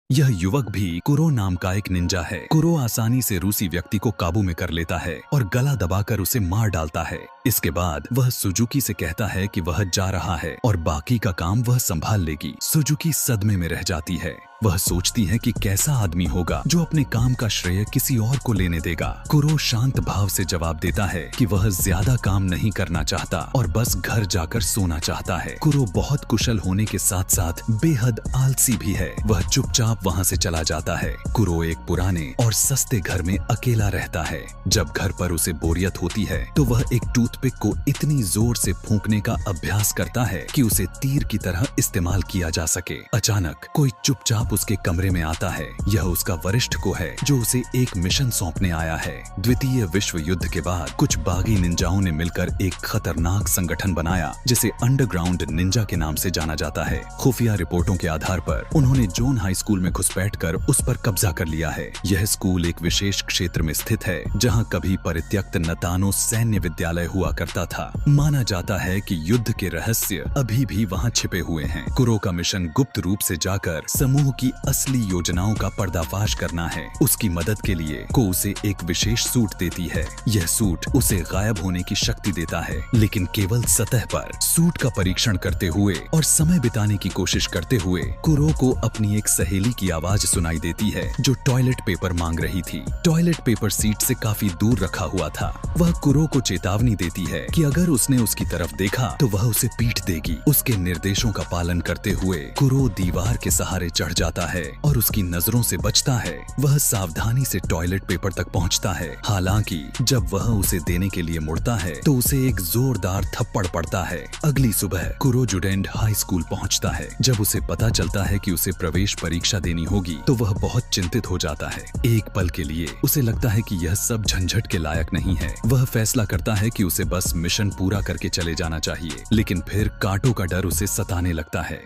यह युवक भी कुरो नाम का एक निंजा है। कुरो आसानी से रूसी व्यक्ति को काबू में कर लेता है और गला दबाकर उसे मार डालता है। इसके बाद वह सुजुकी से कहता है कि वह जा रहा है और बाकी का काम वह संभाल लेगी। सुजुकी सदमे में रह जाती है। वह सोचती है कि कैसा आदमी होगा जो अपने काम का श्रेय किसी और को लेने देगा। कुरो शांत भाव से जवाब देता है कि वह ज्यादा काम नहीं करना चाहता और बस घर जाकर सोना चाहता है। कुरो बहुत कुशल होने के साथ साथ बेहद आलसी भी है। वह चुपचाप वहाँ से चला जाता है। कुरो एक पुराने और सस्ते घर में अकेला रहता है। जब घर पर उसे बोरियत होती है तो वह एक टूथपिक को इतनी जोर से फूंकने का अभ्यास करता है कि उसे तीर की तरह इस्तेमाल किया जा सके। अचानक कोई चुपचाप उसके कमरे में आता है। यह उसका वरिष्ठ को है जो उसे एक मिशन सौंपने आया है। द्वितीय विश्व युद्ध के बाद कुछ बागी निंजाओं ने मिलकर एक खतरनाक संगठन बनाया जिसे अंडरग्राउंड निंजा के नाम से जाना जाता है। खुफिया रिपोर्टों के आधार पर उन्होंने जोन हाई स्कूल में घुसपैठकर उस पर कब्जा कर लिया है। यह स्कूल एक विशेष क्षेत्र में स्थित है जहाँ कभी परित्यक्त नतानो सैन्य विद्यालय हुआ करता था। माना जाता है कि युद्ध के रहस्य अभी भी वहाँ छिपे हुए हैं। कुरो का मिशन गुप्त रूप से जाकर समूह की असली योजनाओं का पर्दाफाश करना है। उसकी मदद के लिए को उसे एक विशेष सूट देती है। यह सूट उसे गायब होने की शक्ति देता है, लेकिन केवल सतह पर। सूट का परीक्षण करते हुए और समय बिताने की कोशिश करते हुए कुरो को अपनी एक सहेली की आवाज सुनाई देती है जो टॉयलेट पेपर मांग रही थी। टॉयलेट पेपर सीट से काफी दूर रखा हुआ था। वह कुरो को चेतावनी देती है कि अगर उसने उसकी तरफ देखा तो वह उसे पीट देगी। उसके निर्देशों का पालन करते हुए कुरो दीवार के सहारे चढ़ जाता है और उसकी नजरों से बचता है। वह सावधानी से टॉयलेट पेपर तक पहुंचता है। हालांकि जब वह उसे देने के लिए मुड़ता है तो उसे एक जोरदार थप्पड़ पड़ता है। अगली सुबह कुरो जुडेंड हाई स्कूल पहुंचता है। जब उसे पता चलता है कि उसे प्रवेश परीक्षा देनी होगी तो वह बहुत चिंतित हो जाता है। एक पल के लिए उसे लगता है कि यह सब झंझट के लायक नहीं है। वह फैसला करता है कि उसे बस मिशन पूरा करके चले जाना चाहिए, लेकिन फिर कांटों का डर उसे सताने लगता है।